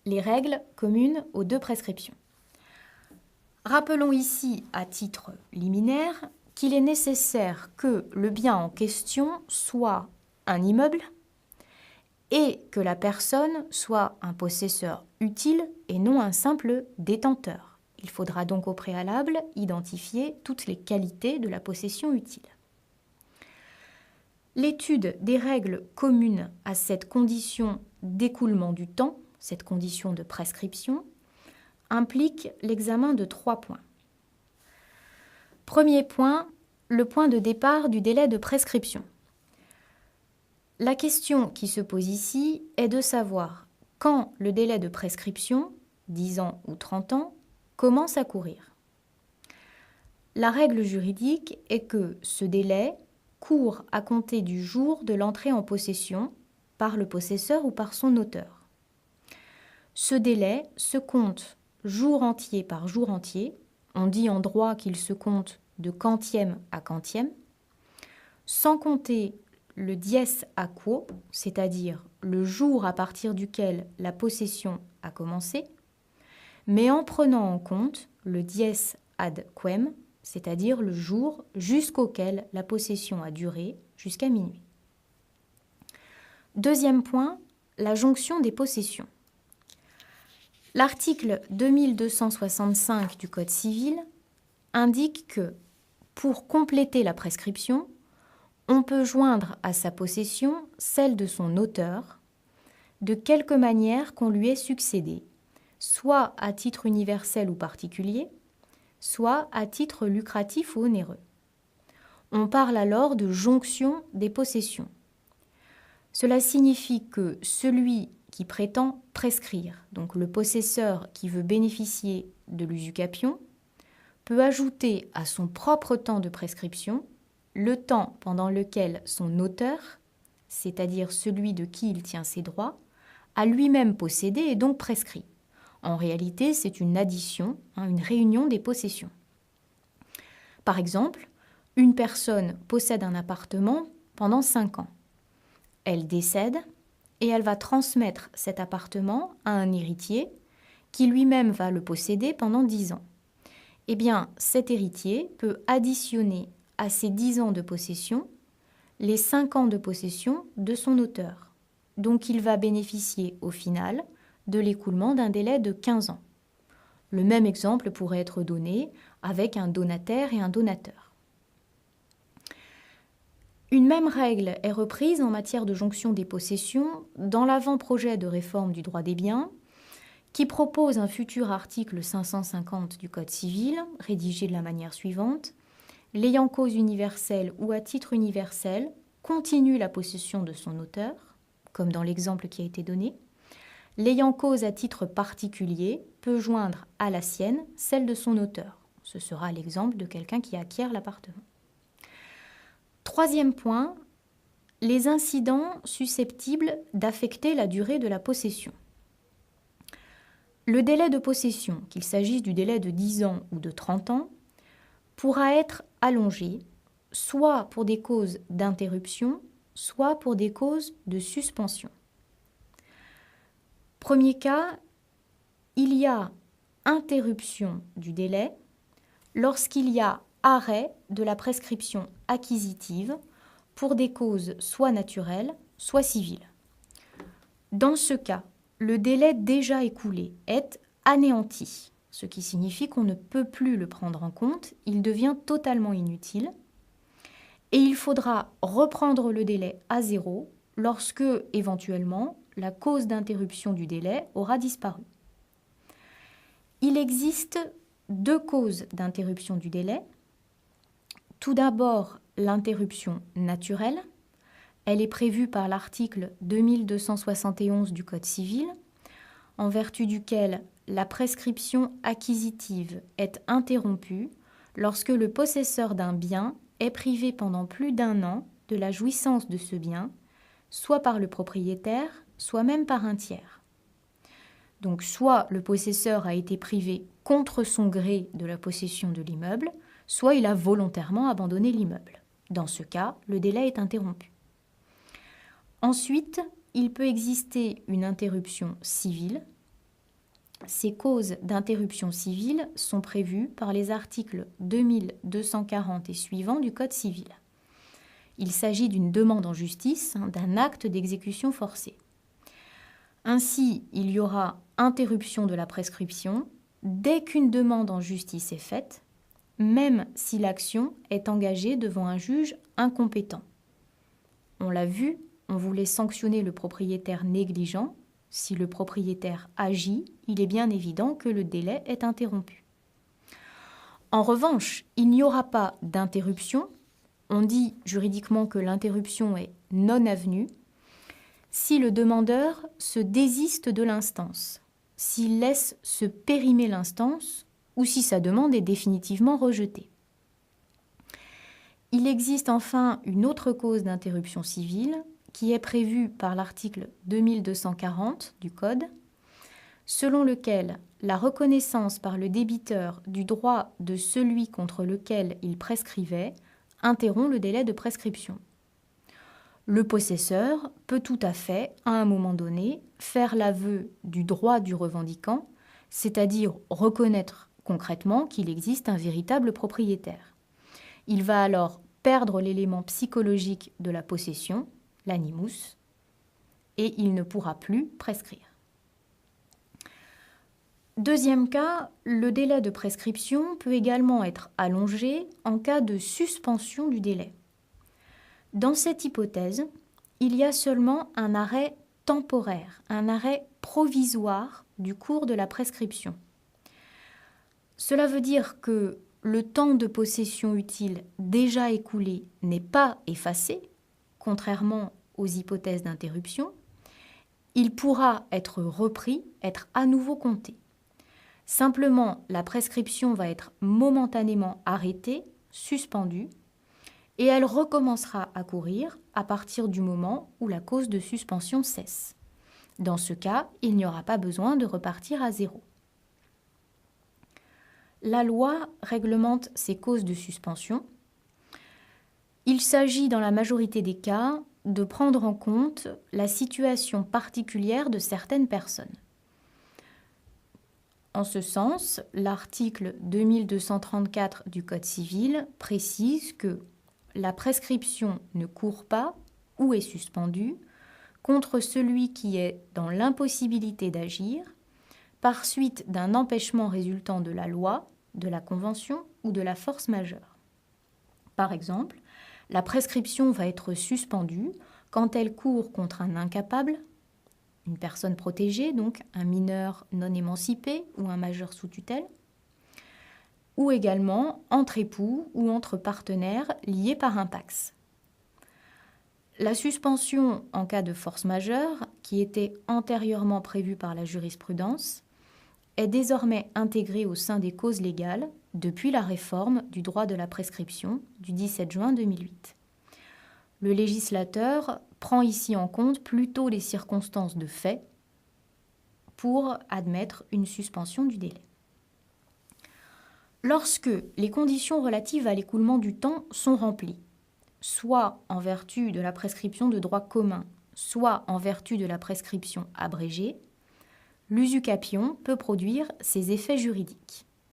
les règles communes aux deux prescriptions. Rappelons ici, à titre liminaire, qu'il est nécessaire que le bien en question soit un immeuble et que la personne soit un possesseur utile et non un simple détenteur. Il faudra donc au préalable identifier toutes les qualités de la possession utile. L'étude des règles communes à cette condition d'écoulement du temps, cette condition de prescription, implique l'examen de 3 points. Premier point, le point de départ du délai de prescription. La question qui se pose ici est de savoir quand le délai de prescription, 10 ans ou 30 ans, commence à courir. La règle juridique est que ce délai court à compter du jour de l'entrée en possession par le possesseur ou par son auteur. Ce délai se compte jour entier par jour entier. On dit en droit qu'il se compte de quantième à quantième, sans compter le dies a quo, c'est-à-dire le jour à partir duquel la possession a commencé, mais en prenant en compte le dies ad quem, c'est-à-dire le jour jusqu'auquel la possession a duré, jusqu'à minuit. Deuxième point, la jonction des possessions. L'article 2265 du Code civil indique que, pour compléter la prescription, on peut joindre à sa possession celle de son auteur, de quelque manière qu'on lui ait succédé, soit à titre universel ou particulier, soit à titre lucratif ou onéreux. On parle alors de jonction des possessions. Cela signifie que celui qui prétend prescrire, donc le possesseur qui veut bénéficier de l'usucapion, peut ajouter à son propre temps de prescription le temps pendant lequel son auteur, c'est-à-dire celui de qui il tient ses droits, a lui-même possédé et donc prescrit. En réalité, c'est une addition, une réunion des possessions. Par exemple, une personne possède un appartement pendant 5 ans. Elle décède et elle va transmettre cet appartement à un héritier qui lui-même va le posséder pendant 10 ans. Eh bien, cet héritier peut additionner à ces 10 ans de possession les 5 ans de possession de son auteur. Donc, il va bénéficier au final de l'écoulement d'un délai de 15 ans. Le même exemple pourrait être donné avec un donataire et un donateur. Une même règle est reprise en matière de jonction des possessions dans l'avant-projet de réforme du droit des biens qui propose un futur article 550 du Code civil, rédigé de la manière suivante. L'ayant cause universelle ou à titre universel continue la possession de son auteur, comme dans l'exemple qui a été donné. L'ayant cause à titre particulier peut joindre à la sienne celle de son auteur. Ce sera l'exemple de quelqu'un qui acquiert l'appartement. Troisième point, les incidents susceptibles d'affecter la durée de la possession. Le délai de possession, qu'il s'agisse du délai de 10 ans ou de 30 ans, pourra être allongé soit pour des causes d'interruption, soit pour des causes de suspension. Premier cas, il y a interruption du délai lorsqu'il y a arrêt de la prescription acquisitive pour des causes soit naturelles, soit civiles. Dans ce cas, le délai déjà écoulé est anéanti, ce qui signifie qu'on ne peut plus le prendre en compte, il devient totalement inutile et il faudra reprendre le délai à zéro lorsque, éventuellement, la cause d'interruption du délai aura disparu. Il existe 2 causes d'interruption du délai. Tout d'abord, l'interruption naturelle. Elle est prévue par l'article 2271 du Code civil, en vertu duquel la prescription acquisitive est interrompue lorsque le possesseur d'un bien est privé pendant plus d'1 an de la jouissance de ce bien, soit par le propriétaire, soit même par un tiers. Donc soit le possesseur a été privé contre son gré de la possession de l'immeuble, soit il a volontairement abandonné l'immeuble. Dans ce cas, le délai est interrompu. Ensuite, il peut exister une interruption civile. Ces causes d'interruption civile sont prévues par les articles 2240 et suivants du Code civil. Il s'agit d'une demande en justice, d'un acte d'exécution forcée. Ainsi, il y aura interruption de la prescription dès qu'une demande en justice est faite, même si l'action est engagée devant un juge incompétent. On l'a vu, on voulait sanctionner le propriétaire négligent. Si le propriétaire agit, il est bien évident que le délai est interrompu. En revanche, il n'y aura pas d'interruption. On dit juridiquement que l'interruption est non avenue si le demandeur se désiste de l'instance, s'il laisse se périmer l'instance ou si sa demande est définitivement rejetée. Il existe enfin une autre cause d'interruption civile qui est prévue par l'article 2240 du Code, selon lequel la reconnaissance par le débiteur du droit de celui contre lequel il prescrivait interrompt le délai de prescription. Le possesseur peut tout à fait, à un moment donné, faire l'aveu du droit du revendiquant, c'est-à-dire reconnaître concrètement qu'il existe un véritable propriétaire. Il va alors perdre l'élément psychologique de la possession, l'animus, et il ne pourra plus prescrire. Deuxième cas, le délai de prescription peut également être allongé en cas de suspension du délai. Dans cette hypothèse, il y a seulement un arrêt temporaire, un arrêt provisoire du cours de la prescription. Cela veut dire que le temps de possession utile déjà écoulé n'est pas effacé, contrairement aux hypothèses d'interruption. Il pourra être repris, être à nouveau compté. Simplement, la prescription va être momentanément arrêtée, suspendue, et elle recommencera à courir à partir du moment où la cause de suspension cesse. Dans ce cas, il n'y aura pas besoin de repartir à zéro. La loi réglemente ces causes de suspension. Il s'agit dans la majorité des cas de prendre en compte la situation particulière de certaines personnes. En ce sens, l'article 2234 du Code civil précise que la prescription ne court pas ou est suspendue contre celui qui est dans l'impossibilité d'agir par suite d'un empêchement résultant de la loi, de la convention ou de la force majeure. Par exemple, la prescription va être suspendue quand elle court contre un incapable, une personne protégée, donc un mineur non émancipé ou un majeur sous tutelle, ou également entre époux ou entre partenaires liés par un pax. La suspension en cas de force majeure, qui était antérieurement prévue par la jurisprudence, est désormais intégrée au sein des causes légales depuis la réforme du droit de la prescription du 17 juin 2008. Le législateur prend ici en compte plutôt les circonstances de fait pour admettre une suspension du délai. Lorsque les conditions relatives à l'écoulement du temps sont remplies, soit en vertu de la prescription de droit commun, soit en vertu de la prescription abrégée, l'usucapion peut produire ses effets juridiques.